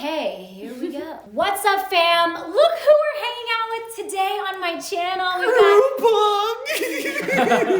Okay, here we go. What's up, fam? Look who we're hanging out with today on my channel.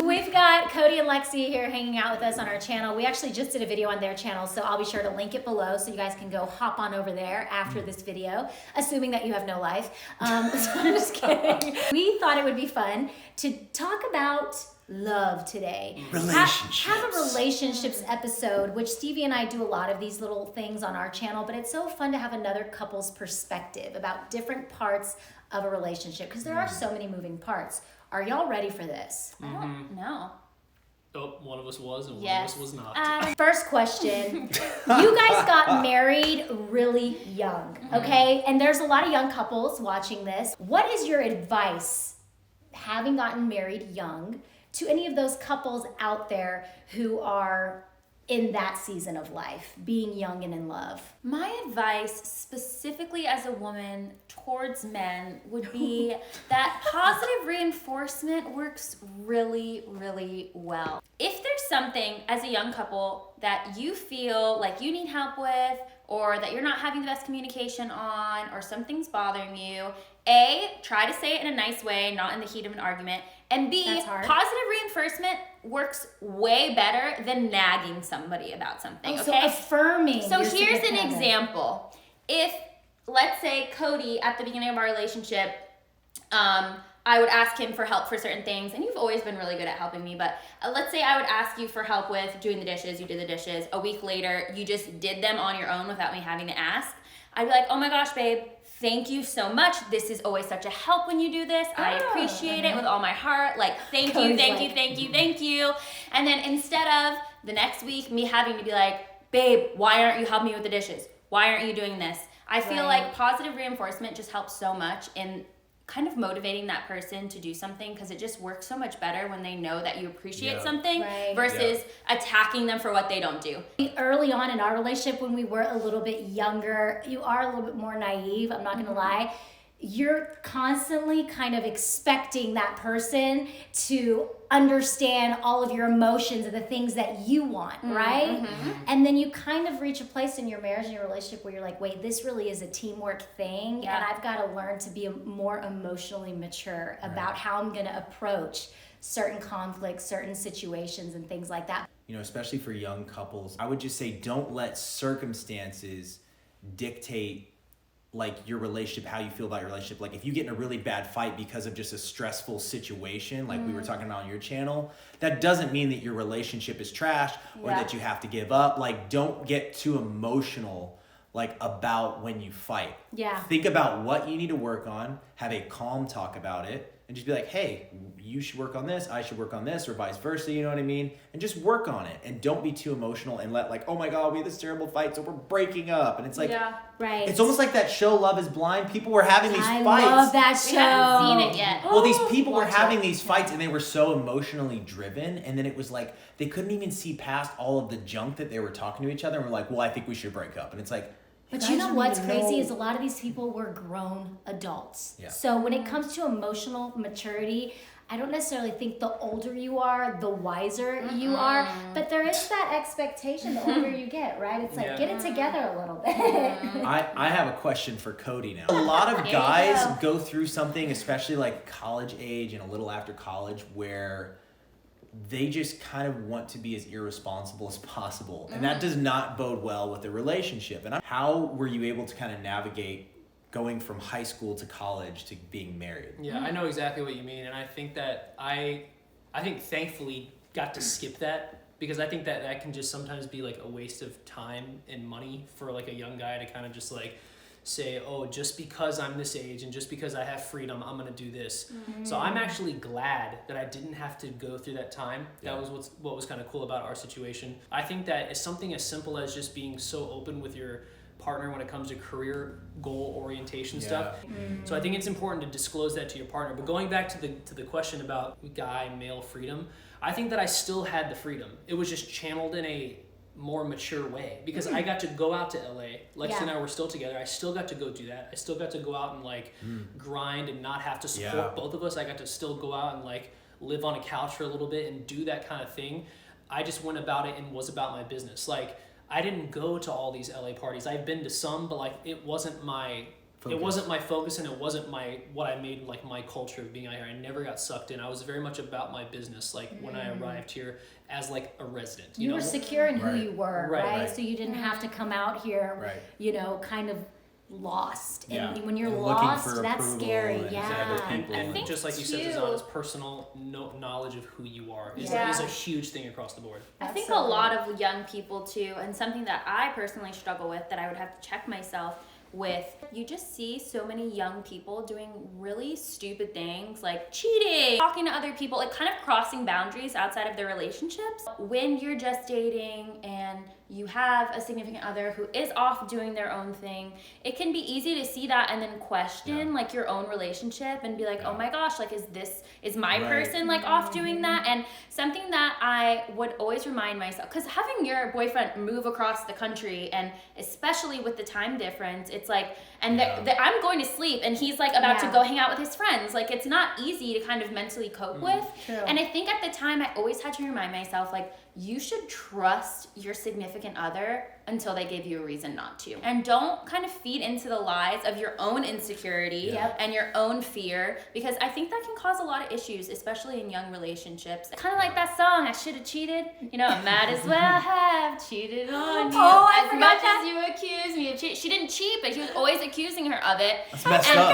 We've got Cody and Lexy here hanging out with us on our channel. We actually just did a video on their channel, so I'll be sure to link it below so you guys can go hop on over there after this video, assuming that you have no life. So I'm just kidding. We thought it would be fun to talk about love today. Relationships. Have a relationships episode, which Stevie and I do a lot of these little things on our channel, but it's so fun to have another couple's perspective about different parts of a relationship because there are so many moving parts. Are y'all ready for this? I don't know. Oh, one of us was and one of us was not. First question. You guys got married really young, okay? And there's a lot of young couples watching this. What is your advice, having gotten married young, to any of those couples out there who are in that season of life, being young and in love? My advice, specifically as a woman towards men, would be that positive reinforcement works really, really well. If there's something as a young couple that you feel like you need help with, or that you're not having the best communication on, or something's bothering you, A, try to say it in a nice way, not in the heat of an argument, and B, positive reinforcement works way better than nagging somebody about something, okay? So affirming. So here's an example. If, let's say, Cody, at the beginning of our relationship, I would ask him for help for certain things, and you've always been really good at helping me, but let's say I would ask you for help with doing the dishes, you did the dishes, a week later, you just did them on your own without me having to ask. I'd be like, oh my gosh, babe, thank you so much. This is always such a help when you do this. I appreciate it with all my heart. Like, thank you. And then instead of the next week, me having to be like, babe, why aren't you helping me with the dishes? Why aren't you doing this? I feel like positive reinforcement just helps so much in kind of motivating that person to do something, because it just works so much better when they know that you appreciate something versus attacking them for what they don't do. Early on in our relationship, when we were a little bit younger, you are a little bit more naive, I'm not gonna lie. You're constantly kind of expecting that person to understand all of your emotions and the things that you want, right? And then you kind of reach a place in your marriage and your relationship where you're like, wait, this really is a teamwork thing, and I've got to learn to be more emotionally mature about how I'm going to approach certain conflicts, certain situations, and things like that. You know, especially for young couples, I would just say don't let circumstances dictate like your relationship, how you feel about your relationship. Like if you get in a really bad fight because of just a stressful situation, like we were talking about on your channel, that doesn't mean that your relationship is trash or that you have to give up. Like don't get too emotional like about when you fight. Think about what you need to work on, have a calm talk about it, and just be like, hey, you should work on this, I should work on this, or vice versa, you know what I mean? And just work on it, and don't be too emotional and let like, oh my God, we had this terrible fight, so we're breaking up. And it's like, it's almost like that show Love is Blind. People were having these fights. I love that show. We haven't seen it yet. Well, these people were having these fights, and they were so emotionally driven, and then it was like, they couldn't even see past all of the junk that they were talking to each other, and were like, well, I think we should break up. And it's like, but you know what's crazy is a lot of these people were grown adults. So when it comes to emotional maturity, I don't necessarily think the older you are, the wiser you are, but there is that expectation the older you get, right? It's like, get it together a little bit. I have a question for Cody now. A lot of guys go through something, especially like college age and a little after college, where they just kind of want to be as irresponsible as possible. And that does not bode well with a relationship. And how were you able to kind of navigate going from high school to college to being married? Yeah, I know exactly what you mean. And I think that I think thankfully got to skip that, because I think that can just sometimes be like a waste of time and money for like a young guy to kind of just like say, oh, just because I'm this age and just because I have freedom, I'm going to do this. So I'm actually glad that I didn't have to go through that time. That was what was kind of cool about our situation. I think that it's something as simple as just being so open with your partner when it comes to career goal orientation stuff. So I think it's important to disclose that to your partner. But going back to the question about male freedom, I think that I still had the freedom. It was just channeled in a more mature way, because I got to go out to LA. Lexi and I were still together. I still got to go do that. I still got to go out and like grind and not have to support both of us. I got to still go out and like live on a couch for a little bit and do that kind of thing. I just went about it and was about my business. Like I didn't go to all these LA parties. I've been to some, but like it wasn't my Focus. It wasn't my focus, and it wasn't what I made like my culture of being out here. I never got sucked in. I was very much about my business. Like when I arrived here as like a resident, You were secure in who Right. you were, Right, right? right. So you didn't have to come out here, Right. you know, kind of lost. And Yeah. when you're And looking lost, for that's approval scary. and Yeah. other people. and think just like you said, too- Sazan, is personal knowledge of who you are is Yeah. a huge thing across the board. I That's think so a lot good. of young people too, and something that I personally struggle with that I would have to check myself with, you just see so many young people doing really stupid things like cheating, talking to other people, like kind of crossing boundaries outside of their relationships. When you're just dating and you have a significant other who is off doing their own thing, it can be easy to see that and then question like your own relationship and be like, oh my gosh, like is my Right. person like off doing that? And something that I would always remind myself, because having your boyfriend move across the country, and especially with the time difference, it's like, and I'm going to sleep and he's like about to Yeah. go hang out with his friends. Like it's not easy to kind of mentally cope with. True. And I think at the time I always had to remind myself, like, you should trust your significant other until they give you a reason not to. And don't kind of feed into the lies of your own insecurity Yep. and your own fear, because I think that can cause a lot of issues, especially in young relationships. Kind of like that song, I should have cheated. You know, I might as well have cheated on you. Oh, I as forgot much that. as you accuse me of cheating. She didn't cheat, but he was always accusing her of it. That's messed And- up.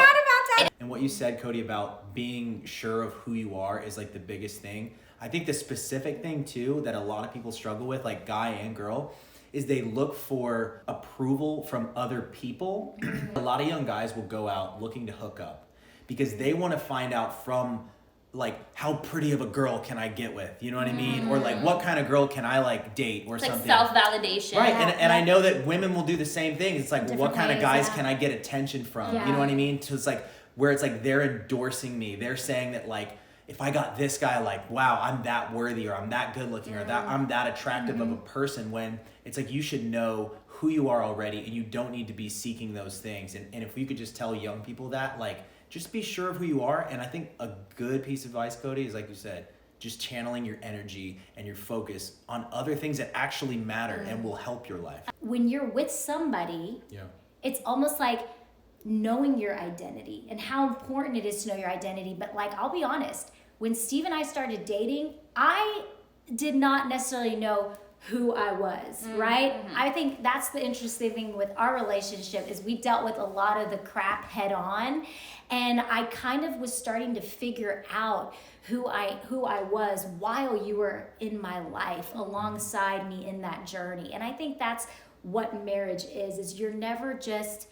that. And what you said, Cody, about being sure of who you are is like the biggest thing. I think the specific thing too that a lot of people struggle with, like guy and girl, is they look for approval from other people. A lot of young guys will go out looking to hook up because they want to find out from like how pretty of a girl can I get with, you know what I mean? Or like what kind of girl can I like date or It's like something. self-validation. Right, Yeah, and I know that women will do the same thing. It's like, well, what Different kind of ways, guys yeah. can I get attention from? Yeah. You know what I mean? So it's like where it's like they're endorsing me. They're saying that like if I got this guy, like wow, I'm that worthy, or I'm that good looking, or that I'm that attractive of a person. When it's like you should know who you are already, and you don't need to be seeking those things. And if we could just tell young people that, like, just be sure of who you are. And I think a good piece of advice, Cody, is like you said, just channeling your energy and your focus on other things that actually matter and will help your life. When you're with somebody, Yeah. it's almost like knowing your identity and how important it is to know your identity. But like, I'll be honest, when Steve and I started dating, I did not necessarily know who I was, right? I think that's the interesting thing with our relationship is we dealt with a lot of the crap head on, and I kind of was starting to figure out who I was while you were in my life alongside me in that journey. And I think that's what marriage is you're never just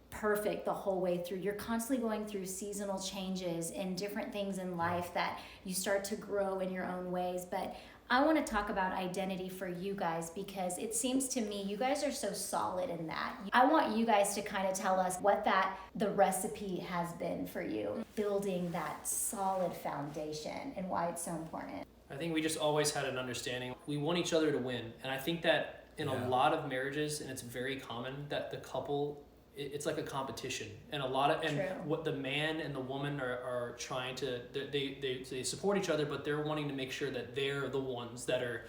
perfect the whole way through. You're constantly going through seasonal changes and different things in life that you start to grow in your own ways. But I want to talk about identity for you guys because it seems to me you guys are so solid in that. I want you guys to kind of tell us what the recipe has been for you, building that solid foundation and why it's so important. I think we just always had an understanding. We want each other to win. And I think that in a lot of marriages, and it's very common that the couple, it's like a competition. And True. what the man and the woman are trying to, they support each other, but they're wanting to make sure that they're the ones that are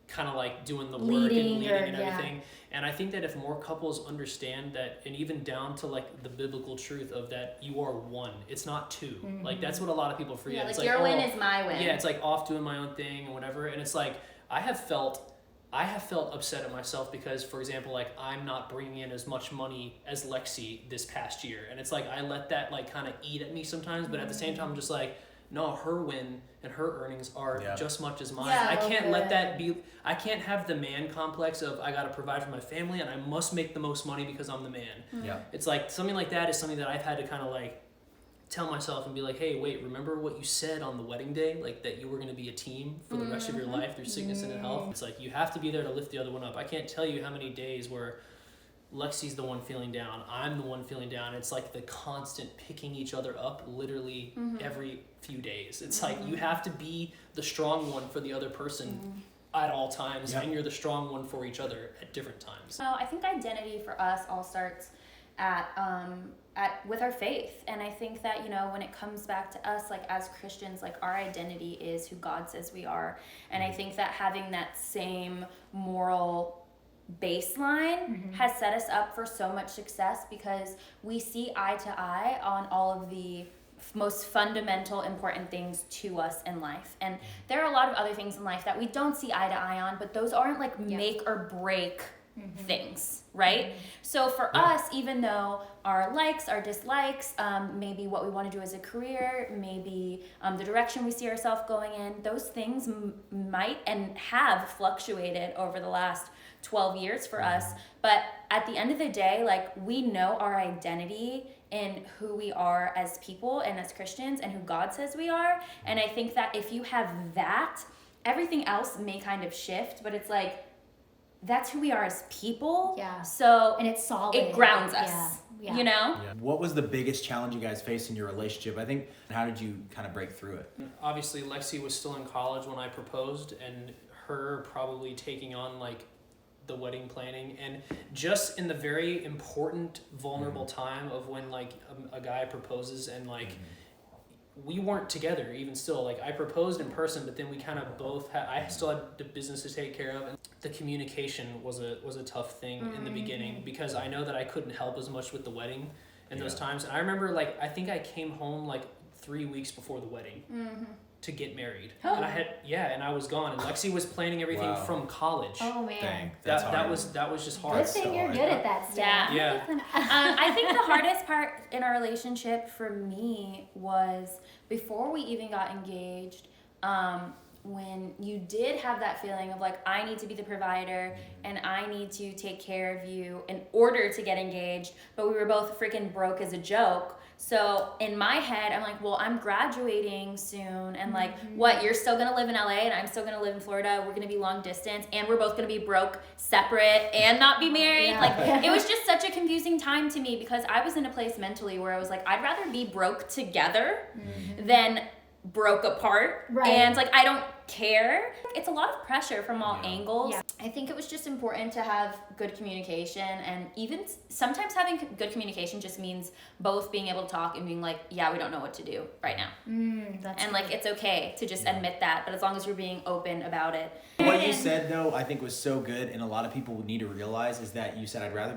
kind of like doing the work and leading and everything. And I think that if more couples understand that, and even down to like the biblical truth of that you are one, it's not two. Like that's what a lot of people forget. Yeah, It's like your win is my win. Yeah, it's like off doing my own thing and whatever. And it's like I have felt upset at myself because, for example, like I'm not bringing in as much money as Lexy this past year, and it's like I let that like kind of eat at me sometimes. But at the same time, I'm just like, no, her win and her earnings are just much as mine. Yeah, I can't let okay. that be. I can't have the man complex of I got to provide for my family and I must make the most money because I'm the man. Yeah. It's like something like that is something that I've had to kind of like tell myself and be like, hey, wait, remember what you said on the wedding day? Like that you were going to be a team for the rest of your life through sickness and in health. It's like you have to be there to lift the other one up. I can't tell you how many days where Lexi's the one feeling down, I'm the one feeling down. It's like the constant picking each other up literally every few days. It's like you have to be the strong one for the other person at all times, and you're the strong one for each other at different times. So I think identity for us all starts at with our faith. And I think that, you know, when it comes back to us, like as Christians, like our identity is who God says we are. And I think that having that same moral baseline has set us up for so much success because we see eye to eye on all of the most fundamental important things to us in life. And there are a lot of other things in life that we don't see eye to eye on, but those aren't like make or break things, right? So for us, even though our likes, our dislikes, maybe what we want to do as a career, maybe the direction we see ourselves going in, those things might and have fluctuated over the last 12 years for us. But at the end of the day, like, we know our identity in who we are as people and as Christians and who God says we are. And I think that if you have that, everything else may kind of shift, but it's like, that's who we are as people. Yeah. So And it's solid. it grounds us. Yeah. You know? Yeah. What was the biggest challenge you guys faced in your relationship? I think, how did you kind of break through it? Obviously, Lexy was still in college when I proposed, and her probably taking on like the wedding planning, and just in the very important, vulnerable time of when like a guy proposes, and like we weren't together even still. Like, I proposed in person, but then we kind of both had, I still had the business to take care of, and the communication was a tough thing in the beginning, because I know that I couldn't help as much with the wedding in those times. And I remember, like, I think I came home like 3 weeks before the wedding to get married. And and I was gone, and Lexy was planning everything from college. Oh man. Dang, that was just hard. Good thing you're good at that stuff. Yeah. I think the hardest part in our relationship for me was before we even got engaged, when you did have that feeling of like, I need to be the provider and I need to take care of you in order to get engaged, but we were both freaking broke as a joke. So in my head, I'm like, well, I'm graduating soon, and like, what, you're still gonna live in LA and I'm still gonna live in Florida, we're gonna be long distance, and we're both gonna be broke, separate, and not be married. Yeah. Like, it was just such a confusing time to me, because I was in a place mentally where I was like, I'd rather be broke together than broke apart. Right. And like, I don't care. It's a lot of pressure from all angles. Yeah. I think it was just important to have good communication, and even sometimes having good communication just means both being able to talk and being like, yeah, we don't know what to do right now. That's And like, it's okay to just admit that, but as long as you're being open about it. What you said, though, I think was so good, and a lot of people need to realize, is that you said, I'd rather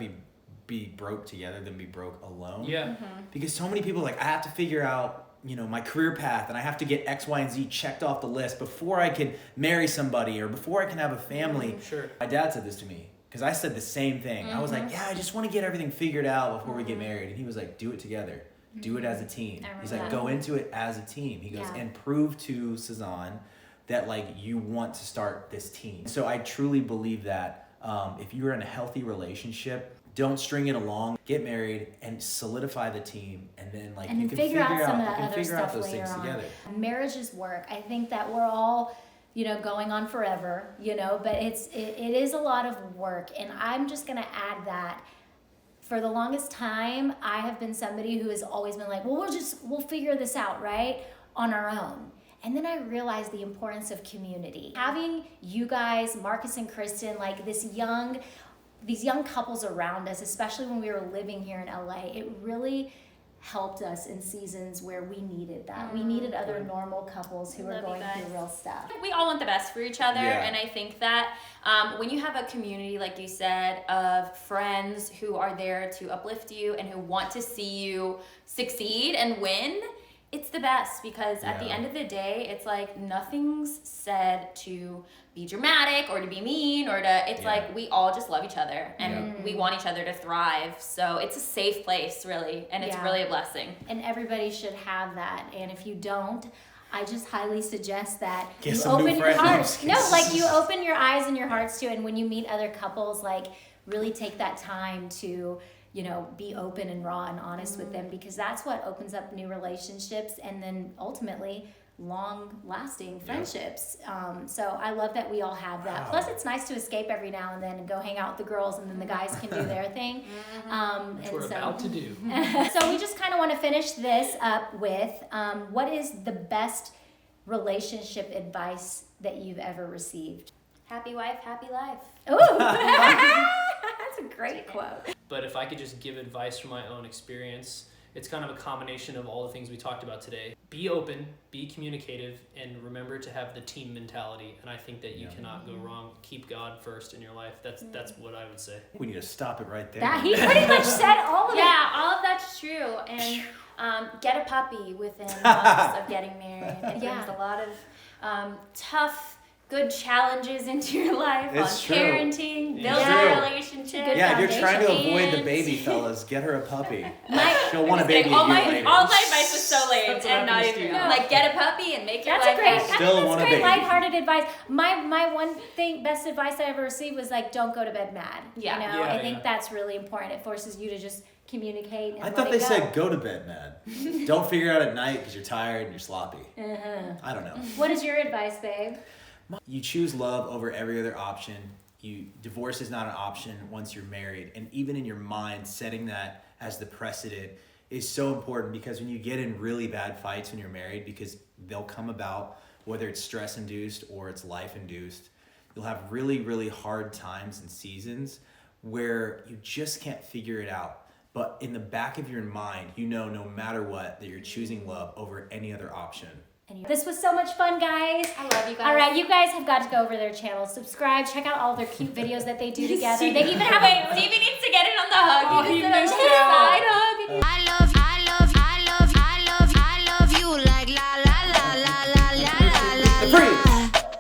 be broke together than be broke alone. Yeah. Because so many people are like, I have to figure out, you know, my career path, and I have to get X, Y, and Z checked off the list before I can marry somebody or before I can have a family. Sure. My dad said this to me, because I said the same thing. I was like, yeah, I just want to get everything figured out before we get married. And he was like, do it together. Do it as a team. He's like, go into it as a team. He goes, and prove to Sazan that like you want to start this team. So I truly believe that if you're in a healthy relationship, don't string it along, get married, and solidify the team, and then like and you can figure out some of you the can other figure out stuff those later things on. together. Marriages work. I think that we're all, you know, going on forever, you know, but it is a lot of work. And I'm just gonna add that for the longest time, I have been somebody who has always been like, well, we'll figure this out, right, on our own. And then I realized the importance of community. Having you guys, Marcus and Kristen, like these young couples around us, especially when we were living here in LA, it really helped us in seasons where we needed that. We needed other normal couples who were going through real stuff. We all want the best for each other, Yeah. and I think that when you have a community, like you said, of friends who are there to uplift you and who want to see you succeed and win, it's the best, because at the end of the day, it's like nothing's said to be dramatic or to be mean or to, it's like we all just love each other and we want each other to thrive. So it's a safe place, really, and it's really a blessing. And everybody should have that. And if you don't, I just highly suggest that Get you some new open your friends. heart. No, like you open your eyes and your hearts to it. And when you meet other couples, like really take that time to, you know, be open and raw and honest with them, because that's what opens up new relationships and then ultimately long-lasting friendships. So I love that we all have that. Wow. Plus, it's nice to escape every now and then and go hang out with the girls, and then the guys can do their thing. Which we're about to do. So we just kind of want to finish this up with what is the best relationship advice that you've ever received? Happy wife, happy life. Ooh, that's a great quote. But if I could just give advice from my own experience, it's kind of a combination of all the things we talked about today. Be open, be communicative, and remember to have the team mentality. And I think that you cannot go wrong. Keep God first in your life. That's what I would say. We need to stop it right there. That he pretty much said all of it. Yeah, all of that's true. And get a puppy within months of getting married. It brings a lot of tough, good challenges into your life It's on true. parenting, It's building true. a relationship. Yeah, if you're trying to foundation. avoid the baby, fellas, get her a puppy. My- She'll want a Just kidding. baby a all year my later. advice was so lame That's what and not happens even to you. like get a puppy and make your That's life a great, happy. Still that's want a great baby. lighthearted advice. My one thing, best advice I ever received was like, don't go to bed mad. Yeah. You know, Yeah, I think yeah. that's really important. It forces you to just communicate and I let thought it they go. said go to bed mad. Don't figure out at night because you're tired and you're sloppy. I don't know. What is your advice, babe? You choose love over every other option. Divorce is not an option once you're married. And even in your mind, setting that as the precedent is so important, because when you get in really bad fights when you're married, because they'll come about, whether it's stress induced or it's life induced, you'll have really, really hard times and seasons where you just can't figure it out. But in the back of your mind, you know, no matter what, that you're choosing love over any other option. This was so much fun, guys. I love you guys. All right, you guys have got to go over their channel, subscribe, check out all their cute videos that they do together. They even have Wait, Stevie needs to get in on the hug. Oh, He he just said, missed